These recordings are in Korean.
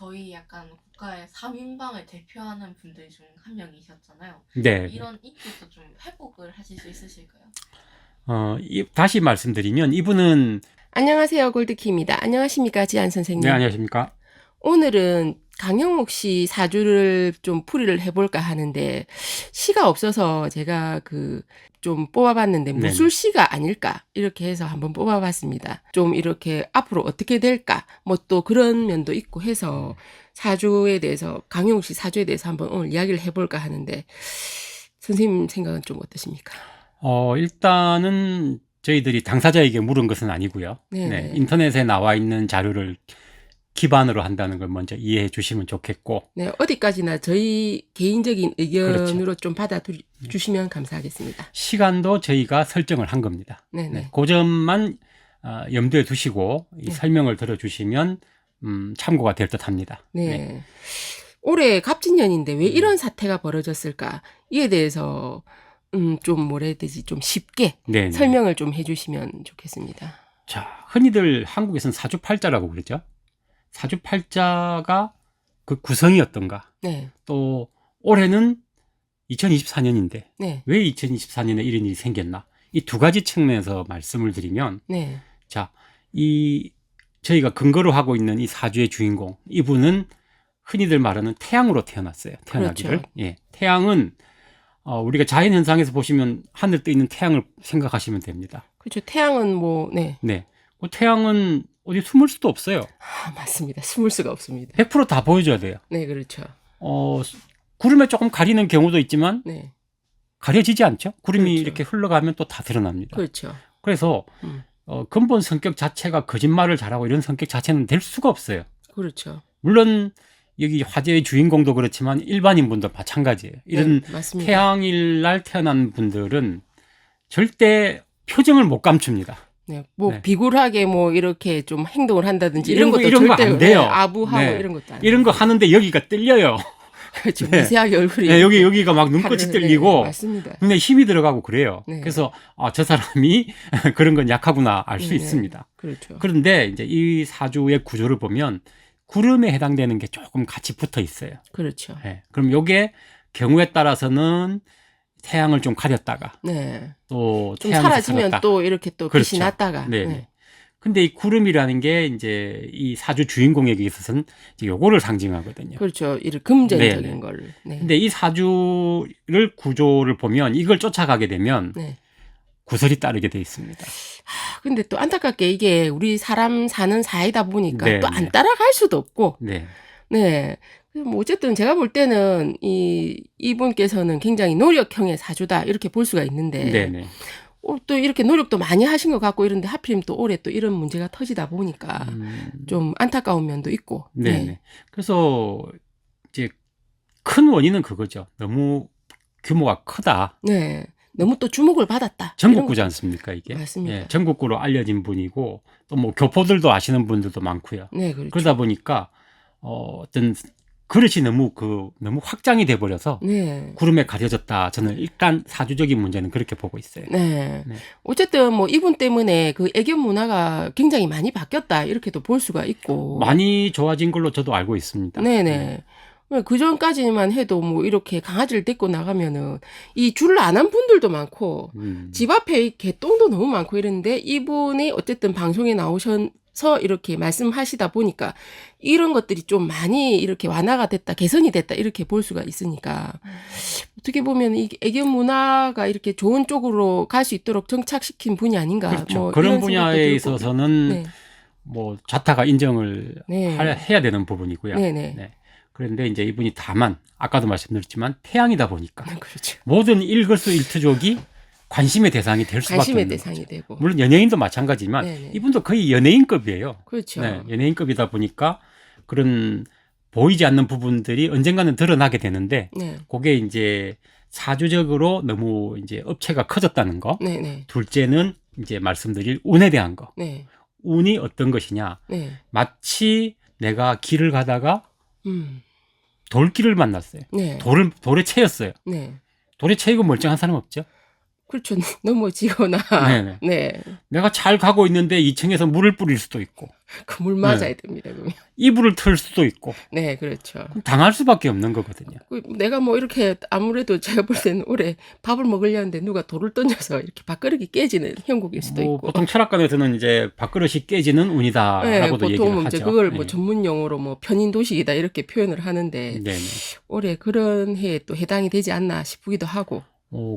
저희 약간 국가의 3인방을 대표하는 분들 중 한 명이셨잖아요. 네. 이런 인기도 좀 회복을 하실 수 있으실까요? 다시 말씀드리면 이분은 안녕하세요. 골드키입니다. 안녕하십니까, 지안 선생님. 네, 안녕하십니까? 오늘은 강영욱 씨 사주를 좀 풀이를 해볼까 하는데 시가 없어서 제가 좀 뽑아봤는데 네네. 무술시가 아닐까 이렇게 해서 한번 뽑아봤습니다. 좀 이렇게 앞으로 어떻게 될까 뭐 또 그런 면도 있고 해서 사주에 대해서 강영욱 씨 사주에 대해서 한번 오늘 이야기를 해볼까 하는데 선생님 생각은 좀 어떠십니까? 일단은 저희들이 당사자에게 물은 것은 아니고요. 네네. 네, 인터넷에 나와 있는 자료를 기반으로 한다는 걸 먼저 이해해 주시면 좋겠고, 네, 어디까지나 저희 개인적인 의견으로 그렇죠. 좀 받아주시면 감사하겠습니다. 시간도 저희가 설정을 한 겁니다. 네네. 네, 그 점만 염두에 두시고 이 네. 설명을 들어주시면 참고가 될 듯합니다. 네. 올해 갑진년인데 왜 이런 사태가 벌어졌을까? 이에 대해서 좀 뭐라 해야 되지? 좀 쉽게 네. 설명을 좀 해주시면 좋겠습니다. 자, 흔히들 한국에서는 사주팔자라고 그러죠. 사주팔자가 그 구성이 어떤가? 네, 또 올해는 2024년인데 네, 왜 2024년에 이런 일이 생겼나? 이 두 가지 측면에서 말씀을 드리면, 네, 자, 저희가 근거로 하고 있는 이 사주의 주인공, 이분은 흔히들 말하는 태양으로 태어났어요. 태어나기를. 그렇죠. 예, 태양은 우리가 자연 현상에서 보시면 하늘 떠 있는 태양을 생각하시면 됩니다. 그렇죠. 태양은 뭐, 네. 네, 그 태양은 어디 숨을 수도 없어요. 맞습니다. 숨을 수가 없습니다. 100%다 보여줘야 돼요. 네, 그렇죠. 구름에 조금 가리는 경우도 있지만 네, 가려지지 않죠. 구름이 그렇죠. 이렇게 흘러가면 또 다 드러납니다. 그렇죠. 그래서 음. 근본 성격 자체가 거짓말을 잘하고 이런 성격 자체는 될 수가 없어요. 그렇죠. 물론 여기 화제의 주인공도 그렇지만 일반인분도 마찬가지예요. 이런 네, 맞습니다. 태양일 날 태어난 분들은 절대 표정을 못 감춥니다. 네, 뭐 네. 비굴하게 뭐 이렇게 좀 행동을 한다든지 이런 이런 것도 이런 거 절대 안 돼요. 네, 아부하고 네. 이런 것도 안 이런 거 하는데 여기가 떨려요. 그렇죠. 네. 미세하게 얼굴이 네, 여기가 막 눈꽃이 다른- 떨리고 네, 맞습니다. 눈에 힘이 들어가고 그래요. 네. 그래서 저 사람이 그런 건 약하구나 알 수 네, 있습니다. 그렇죠. 그런데 이제 이 사주의 구조를 보면 구름에 해당되는 게 조금 같이 붙어 있어요. 그렇죠. 네. 그럼 요게 경우에 따라서는 태양을 좀 가렸다가 네. 또 좀 태양에서 사라지면 살았다. 또 이렇게 또 그렇죠. 빛이 났다가. 네. 네. 근데 이 구름이라는 게 이제 이 사주 주인공에게 있어서는 이제 요거를 상징하거든요. 그렇죠. 이런 금전적인 네, 네. 걸. 네. 근데 이 사주를 구조를 보면 이걸 쫓아가게 되면 네. 구설이 따르게 돼 있습니다. 근데 또 안타깝게 이게 우리 사람 사는 사이다 보니까 네, 또 네. 안 따라갈 수도 없고. 네. 네. 뭐 어쨌든 제가 볼 때는 이분께서는 굉장히 노력형의 사주다 이렇게 볼 수가 있는데 네, 네. 또 이렇게 노력도 많이 하신 것 같고 이런데 하필이면 또 올해 또 이런 문제가 터지다 보니까 좀 안타까운 면도 있고. 네, 네. 그래서 이제 큰 원인은 그거죠. 너무 규모가 크다. 네. 너무 또 주목을 받았다. 전국구지 않습니까, 이게? 맞습니다. 예, 전국구로 알려진 분이고 또 뭐 교포들도 아시는 분들도 많고요. 네, 그렇죠. 그러다 보니까 어떤 그릇이 너무 확장이 돼 버려서 네. 구름에 가려졌다. 저는 일단 사주적인 문제는 그렇게 보고 있어요. 네. 네. 어쨌든 뭐 이분 때문에 그 애견 문화가 굉장히 많이 바뀌었다. 이렇게도 볼 수가 있고. 많이 좋아진 걸로 저도 알고 있습니다. 네네. 그 전까지만 해도 뭐 이렇게 강아지를 데리고 나가면은 이 줄을 안 한 분들도 많고 집 앞에 개똥도 너무 많고 이랬는데 이분이 어쨌든 방송에 나오셔서 이렇게 말씀하시다 보니까 이런 것들이 좀 많이 이렇게 완화가 됐다, 개선이 됐다 이렇게 볼 수가 있으니까 어떻게 보면 이 애견 문화가 이렇게 좋은 쪽으로 갈 수 있도록 정착시킨 분이 아닌가. 그렇죠. 뭐 그런 이런 생각도 분야에 들고. 있어서는 네. 뭐 자타가 인정을 네. 해야 되는 부분이고요. 네네. 네. 그런데 이제 이분이 다만 아까도 말씀드렸지만 태양이다 보니까 그렇죠. 모든 일거수일투족이 관심의 대상이 될 수밖에 관심의 없는 대상이 거죠. 되고. 물론 연예인도 마찬가지지만 네네. 이분도 거의 연예인급이에요. 그렇죠. 네, 연예인급이다 보니까 그런 보이지 않는 부분들이 언젠가는 드러나게 되는데 네. 그게 이제 사주적으로 너무 이제 업체가 커졌다는 거. 네네. 둘째는 이제 말씀드릴 운에 대한 거. 네. 운이 어떤 것이냐. 네. 마치 내가 길을 가다가 돌길을 만났어요. 네. 돌에 채였어요. 네. 돌에 채이고 멀쩡한 사람 없죠? 그렇죠. 넘어지거나. 네네. 네. 내가 잘 가고 있는데 2층에서 물을 뿌릴 수도 있고, 그 물 맞아야 됩니다. 그러면. 이불을 틀 수도 있고, 네, 그렇죠. 당할 수밖에 없는 거거든요. 내가 뭐 이렇게 아무래도 제가 볼 때는 올해 밥을 먹으려는데 누가 돌을 던져서 이렇게 밥그릇이 깨지는 형국일 수도 뭐 있고. 보통 철학관에서는 이제 밥그릇이 깨지는 네, 운이다라고도 보통 얘기를 이제 하죠. 그걸 뭐 네. 전문 용어로 뭐 편인도식이다 이렇게 표현을 하는데 네네. 올해 그런 해에 또 해당이 되지 않나 싶기도 하고.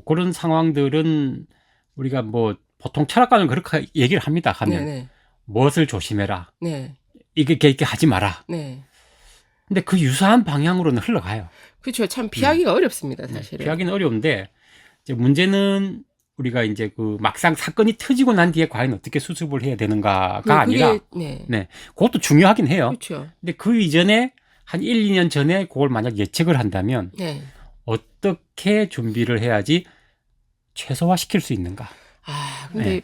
그런 상황들은 우리가 뭐 보통 철학관은 그렇게 얘기를 합니다. 하면 네네. 무엇을 조심해라. 네. 이렇게 하지 마라. 네. 근데 그 유사한 방향으로는 흘러가요. 그렇죠. 참 피하기가 어렵습니다, 네, 사실은. 피하기는 어려운데 이제 문제는 우리가 이제 그 막상 사건이 터지고 난 뒤에 과연 어떻게 수습을 해야 되는가가 아니라 네. 네, 그것도 중요하긴 해요. 그렇죠. 근데 그 이전에 한 1, 2년 전에 그걸 만약 예측을 한다면 네. 어떻게 준비를 해야지 최소화시킬 수 있는가? 근데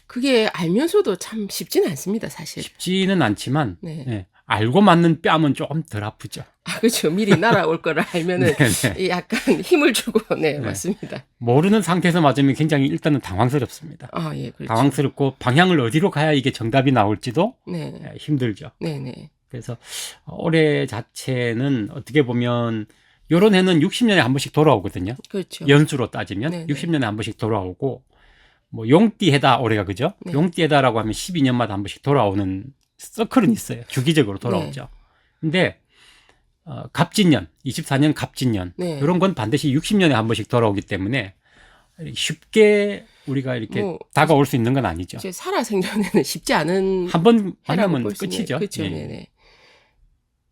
그게 알면서도 참 쉽지는 않습니다, 사실. 쉽지는 않지만 네. 네, 알고 맞는 뺨은 조금 덜 아프죠. 그렇죠. 미리 날아올 거를 알면은 네네. 약간 힘을 주고, 네, 네. 맞습니다. 모르는 상태에서 맞으면 굉장히 일단은 당황스럽습니다. 예, 그렇죠. 당황스럽고 방향을 어디로 가야 이게 정답이 나올지도 네. 힘들죠. 네네. 그래서 올해 자체는 어떻게 보면 요런 해는 60년에 한 번씩 돌아오거든요. 그렇죠. 연수로 따지면 네네. 60년에 한 번씩 돌아오고 뭐 용띠해다 올해가 그죠? 네. 용띠해다라고 하면 12년마다 한 번씩 돌아오는 서클은 있어요. 주기적으로 돌아오죠. 근데 갑진년, 24년 갑진년 네. 이런 건 반드시 60년에 한 번씩 돌아오기 때문에 쉽게 우리가 이렇게 뭐, 다가올 수 있는 건 아니죠. 제 살아생전에는 쉽지 않은 한 번 해라고 만나면 볼 수 있네요. 끝이죠. 그렇죠. 예. 네네.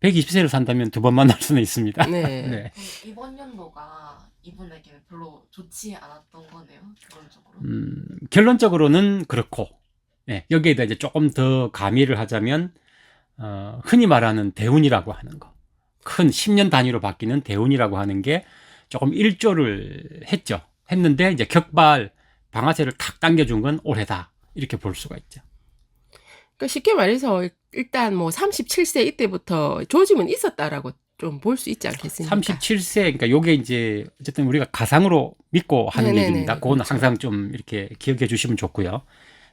120세를 산다면 두 번 만날 수는 있습니다. 네. 네. 그럼 이번 연도가 이분에게는 별로 좋지 않았던 거네요. 결론적으로. 결론적으로는 그렇고 예, 여기에다 이제 조금 더 가미를 하자면 흔히 말하는 대운이라고 하는 거, 큰 10년 단위로 바뀌는 대운이라고 하는 게 조금 일조를 했는데 이제 격발 방아쇠를 탁 당겨준 건 올해다 이렇게 볼 수가 있죠. 그러니까 쉽게 말해서 일단 뭐 37세 이때부터 조짐은 있었다라고 좀 볼 수 있지 않겠습니까? 37세, 그러니까 요게 이제 어쨌든 우리가 가상으로 믿고 하는 네네네, 얘기입니다. 그건 그렇죠. 항상 좀 이렇게 기억해 주시면 좋고요.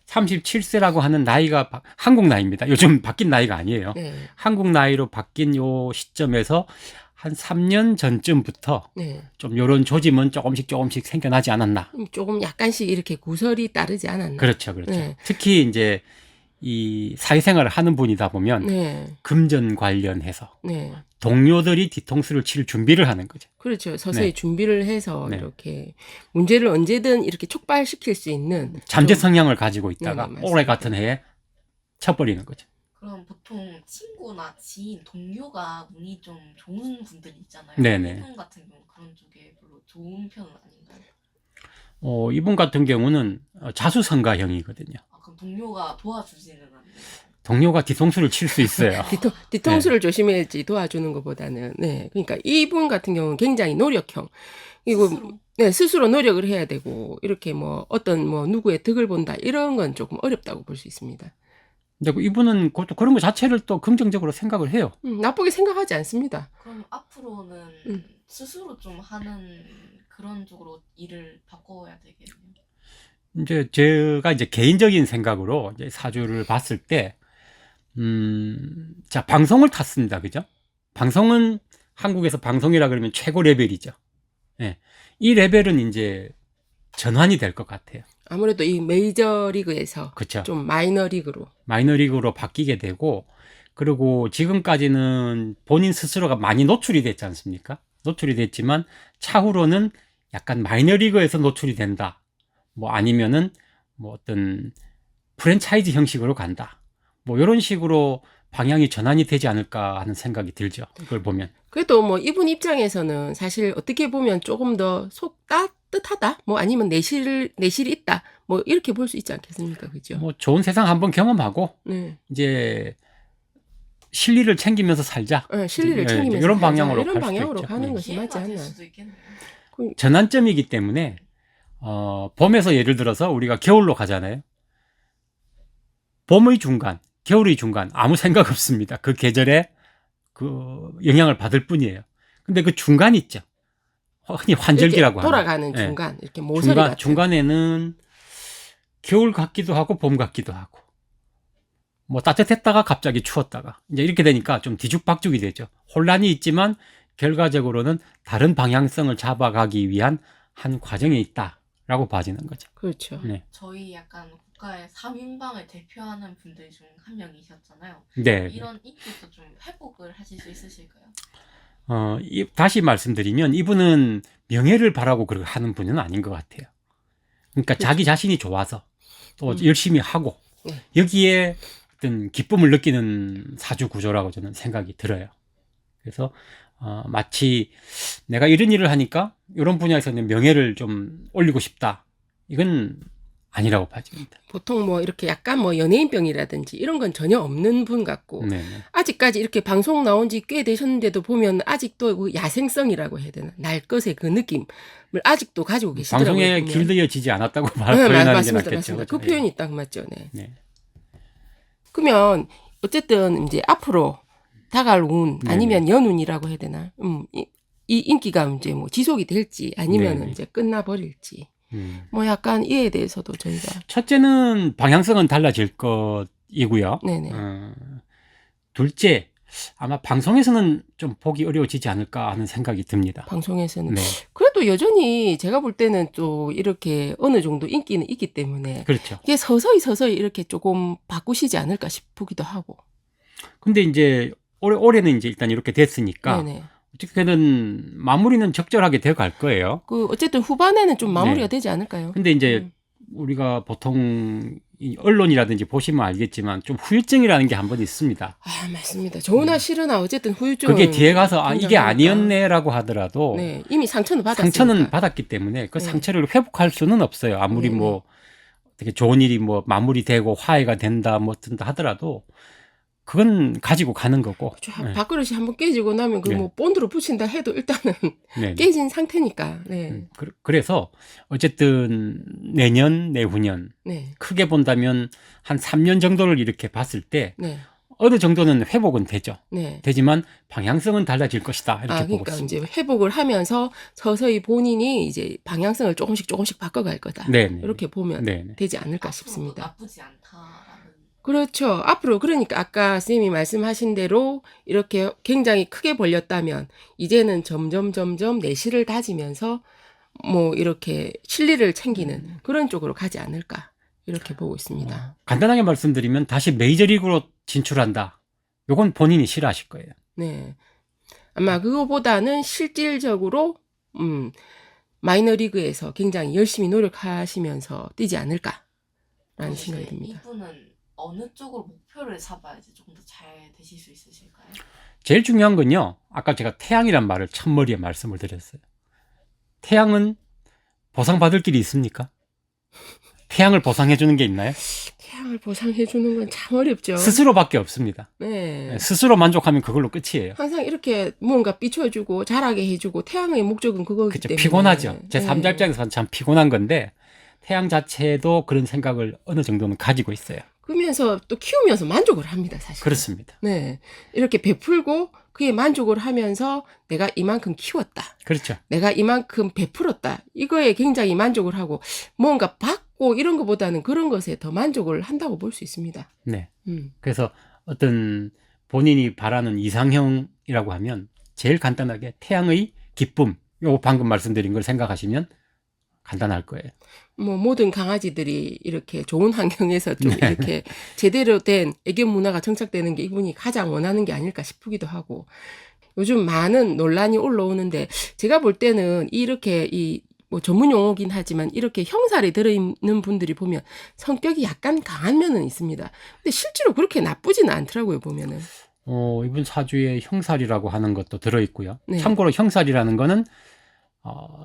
37세라고 하는 나이가 한국 나이입니다. 요즘 바뀐 나이가 아니에요. 네. 한국 나이로 바뀐 요 시점에서 한 3년 전쯤부터 네. 좀 요런 조짐은 조금씩 생겨나지 않았나. 조금 약간씩 이렇게 구설이 따르지 않았나. 그렇죠. 네. 특히 이제 이 사회생활을 하는 분이다 보면 네. 금전 관련해서 네. 동료들이 뒤통수를 칠 준비를 하는 거죠. 그렇죠. 서서히 네. 준비를 해서 네. 이렇게 문제를 언제든 이렇게 촉발시킬 수 있는 잠재 좀- 성향을 가지고 있다가 네, 맞습니다. 올해 같은 해에 쳐버리는 거죠. 그럼 보통 친구나 지인, 동료가 운이 좀 좋은 분들이 있잖아요. 네네. 이분 같은 경우 그런 쪽에 별로 좋은 편은 아닌가요? 이분 같은 경우는 자수성가형이거든요. 그럼 동료가 도와주지는 않나요? 동료가 뒤통수를 칠 수 있어요. 뒤통수를 조심해야지 도와주는 것보다는. 네. 그러니까 이분 같은 경우는 굉장히 노력형. 이거 스스로? 네, 스스로 노력을 해야 되고 이렇게 뭐 어떤 뭐 누구의 덕을 본다 이런 건 조금 어렵다고 볼 수 있습니다. 근데 이분은 그것도 그런 것 자체를 또 긍정적으로 생각을 해요. 나쁘게 생각하지 않습니다. 그럼 앞으로는 음. 스스로 좀 하는 그런 쪽으로 일을 바꿔야 되겠네요. 이제 제가 이제 개인적인 생각으로 이제 사주를 봤을 때, 자, 방송을 탔습니다. 그죠? 방송은 한국에서 방송이라 그러면 최고 레벨이죠. 예. 이 레벨은 이제 전환이 될 것 같아요. 아무래도 이 메이저 리그에서 그렇죠. 좀 마이너 리그로. 마이너리그로 바뀌게 되고, 그리고 지금까지는 본인 스스로가 많이 노출이 됐지 않습니까? 노출이 됐지만 차후로는 약간 마이너리그에서 노출이 된다. 뭐 아니면은 뭐 어떤 프랜차이즈 형식으로 간다. 뭐 이런 식으로 방향이 전환이 되지 않을까 하는 생각이 들죠. 이걸 보면. 그래도 뭐 이분 입장에서는 사실 어떻게 보면 조금 더 속 따뜻하다. 뭐 아니면 내실이 있다. 뭐 이렇게 볼 수 있지 않겠습니까? 그죠? 뭐 좋은 세상 한번 경험하고 네. 이제 실리를 챙기면서 살자. 네, 실리를 예, 챙기면서 이런 살자. 방향으로 이런 갈 수도 방향으로 있죠. 가는 예. 것이 맞지 기회가 될 않나. 수도 있겠네요. 전환점이기 때문에 봄에서 예를 들어서 우리가 겨울로 가잖아요. 봄의 중간, 겨울의 중간 아무 생각 없습니다. 그 계절에 그 영향을 받을 뿐이에요. 근데 그 중간 있죠. 흔히 환절기라고 이렇게 돌아가는 하는. 예. 중간 이렇게 모서리 같은. 중간에는 겨울 같기도 하고 봄 같기도 하고 뭐 따뜻했다가 갑자기 추웠다가 이제 이렇게 되니까 좀 뒤죽박죽이 되죠. 혼란이 있지만 결과적으로는 다른 방향성을 잡아가기 위한 한 과정에 있다라고 봐지는 거죠. 그렇죠. 네. 저희 약간 국가의 3인방을 대표하는 분들 중 한 명이셨잖아요. 네. 이런 인기도 좀 회복을 하실 수 있으실까요? 다시 말씀드리면 이분은 명예를 바라고 그렇게 하는 분은 아닌 것 같아요. 그러니까 그렇죠. 자기 자신이 좋아서 또 열심히 하고 네. 여기에 어떤 기쁨을 느끼는 사주 구조라고 저는 생각이 들어요. 그래서 마치 내가 이런 일을 하니까 이런 분야에서는 명예를 좀 올리고 싶다. 이건 아니라고 봐집니다. 보통 뭐 이렇게 약간 뭐 연예인병이라든지 이런 건 전혀 없는 분 같고 네. 아직까지 이렇게 방송 나온 지 꽤 되셨는데도 보면 아직도 그 야생성이라고 해야 되나 날 것의 그 느낌을 아직도 가지고 계시더라고요. 방송에 보면. 길들여지지 않았다고 네, 표현하는 게 맞습니다. 낫겠죠. 맞습니다. 그죠? 그 표현이 딱 맞죠. 네. 네. 그러면 어쨌든 이제 앞으로 다가올 운 네네. 아니면 연운이라고 해야 되나? 이 인기가 이제 뭐 지속이 될지 아니면 네네. 이제 끝나버릴지 뭐 약간 이에 대해서도 저희가 첫째는 방향성은 달라질 것이고요. 네네. 둘째, 아마 방송에서는 좀 보기 어려워지지 않을까 하는 생각이 듭니다. 방송에서는 네. 그래도 여전히 제가 볼 때는 또 이렇게 어느 정도 인기는 있기 때문에 그렇죠. 이게 서서히 이렇게 조금 바꾸시지 않을까 싶기도 하고. 근데 이제 올해는 이제 일단 이렇게 됐으니까 네네. 어떻게든 마무리는 적절하게 되어 갈 거예요. 그 어쨌든 후반에는 좀 마무리가 네. 되지 않을까요? 근데 이제 우리가 보통 이 언론이라든지 보시면 알겠지만 좀 후유증이라는 게 한 번 있습니다. 아 맞습니다. 좋으나 싫으나 어쨌든 후유증은 그게 뒤에 가서 이게 굉장하니까. 아니었네라고 하더라도 네, 이미 상처는 받았으니까. 상처는 받았기 때문에 그 네. 상처를 회복할 수는 없어요. 아무리 네, 뭐 어떻게 좋은 일이 뭐 마무리되고 화해가 된다 뭐 든다 하더라도 그건 가지고 가는 거고. 네. 밥그릇이 한번 깨지고 나면 그 네. 뭐 본드로 붙인다 해도 일단은 네. 깨진 상태니까. 네. 그래서 어쨌든 내년 내후년 네. 크게 본다면 한 3년 정도를 이렇게 봤을 때 네. 어느 정도는 회복은 되죠. 네. 되지만 방향성은 달라질 것이다 이렇게 보고 그러니까 있습니다. 이제 회복을 하면서 서서히 본인이 이제 방향성을 조금씩 바꿔갈 거다. 네네. 이렇게 보면 네네. 되지 않을까 앞으로도 싶습니다. 나쁘지 않다라는. 그렇죠. 앞으로 그러니까 아까 선생님이 말씀하신 대로 이렇게 굉장히 크게 벌렸다면 이제는 점점 내실을 다지면서 뭐 이렇게 실리를 챙기는 그런 쪽으로 가지 않을까 이렇게 보고 있습니다. 간단하게 말씀드리면 다시 메이저리그로 진출한다. 요건 본인이 싫어하실 거예요. 네. 아마 그거보다는 실질적으로 마이너리그에서 굉장히 열심히 노력하시면서 뛰지 않을까라는 생각이 듭니다. 이분은 어느 쪽으로 목표를 잡아야지 조금 더 잘 되실 수 있으실까요? 제일 중요한 건요. 아까 제가 태양이란 말을 첫머리에 말씀을 드렸어요. 태양은 보상받을 길이 있습니까? 태양을 보상해 주는 게 있나요? 태양을 보상해 주는 건 참 어렵죠. 스스로밖에 없습니다. 네. 스스로 만족하면 그걸로 끝이에요. 항상 이렇게 뭔가 비춰주고 자라게 해주고 태양의 목적은 그거기 그렇죠. 때문에 피곤하죠. 제 네. 3자 입장에서는 참 피곤한 건데 태양 자체도 그런 생각을 어느 정도는 가지고 있어요. 그러면서 또 키우면서 만족을 합니다, 사실. 그렇습니다. 네, 이렇게 베풀고 그에 만족을 하면서 내가 이만큼 키웠다, 그렇죠. 내가 이만큼 베풀었다, 이거에 굉장히 만족을 하고 뭔가 받고 이런 것보다는 그런 것에 더 만족을 한다고 볼 수 있습니다. 네. 그래서 어떤 본인이 바라는 이상형이라고 하면 제일 간단하게 태양의 기쁨, 요 방금 말씀드린 걸 생각하시면 간단할 거예요. 뭐 모든 강아지들이 이렇게 좋은 환경에서 좀 네. 이렇게 제대로 된 애견 문화가 정착되는 게 이분이 가장 원하는 게 아닐까 싶기도 하고 요즘 많은 논란이 올라오는데 제가 볼 때는 이렇게 뭐 전문 용어긴 하지만 이렇게 형살이 들어있는 분들이 보면 성격이 약간 강한 면은 있습니다. 근데 실제로 그렇게 나쁘지는 않더라고요, 보면은. 이분 사주에 형살이라고 하는 것도 들어있고요. 네. 참고로 형살이라는 거는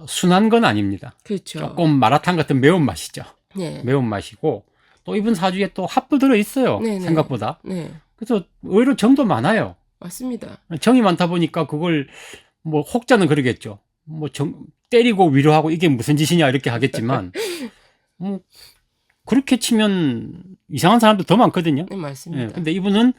순한 건 아닙니다. 그렇죠. 조금 마라탕 같은 매운맛이죠. 네. 매운맛이고 또 이분 사주에 또 합도 들어있어요. 네네. 생각보다. 네. 그래서 의외로 정도 많아요. 맞습니다. 정이 많다 보니까 그걸 뭐 혹자는 그러겠죠. 뭐 때리고 위로하고 이게 무슨 짓이냐 이렇게 하겠지만 그렇게 치면 이상한 사람도 더 많거든요. 네, 맞습니다. 근데 이분은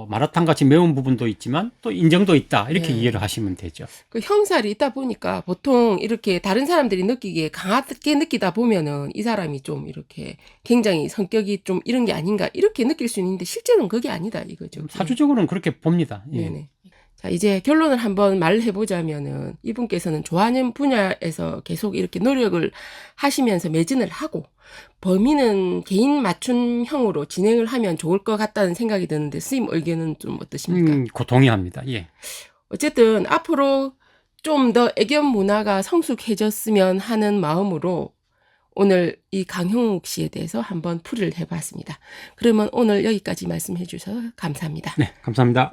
마라탕 같이 매운 부분도 있지만 또 인정도 있다 이렇게 네. 이해를 하시면 되죠. 그 형살이 있다 보니까 보통 이렇게 다른 사람들이 느끼기에 강하게 느끼다 보면은 이 사람이 좀 이렇게 굉장히 성격이 좀 이런 게 아닌가 이렇게 느낄 수 있는데 실제로는 그게 아니다 이거죠. 사주적으로는 그렇게 봅니다. 예. 네네. 자, 이제 결론을 한번 말해보자면은 이분께서는 좋아하는 분야에서 계속 이렇게 노력을 하시면서 매진을 하고 범위는 개인 맞춤형으로 진행을 하면 좋을 것 같다는 생각이 드는데 스님 의견은 좀 어떠십니까? 그 동의합니다. 예. 어쨌든 앞으로 좀 더 애견 문화가 성숙해졌으면 하는 마음으로 오늘 이 강형욱 씨에 대해서 한번 풀이를 해봤습니다. 그러면 오늘 여기까지 말씀해 주셔서 감사합니다. 네, 감사합니다.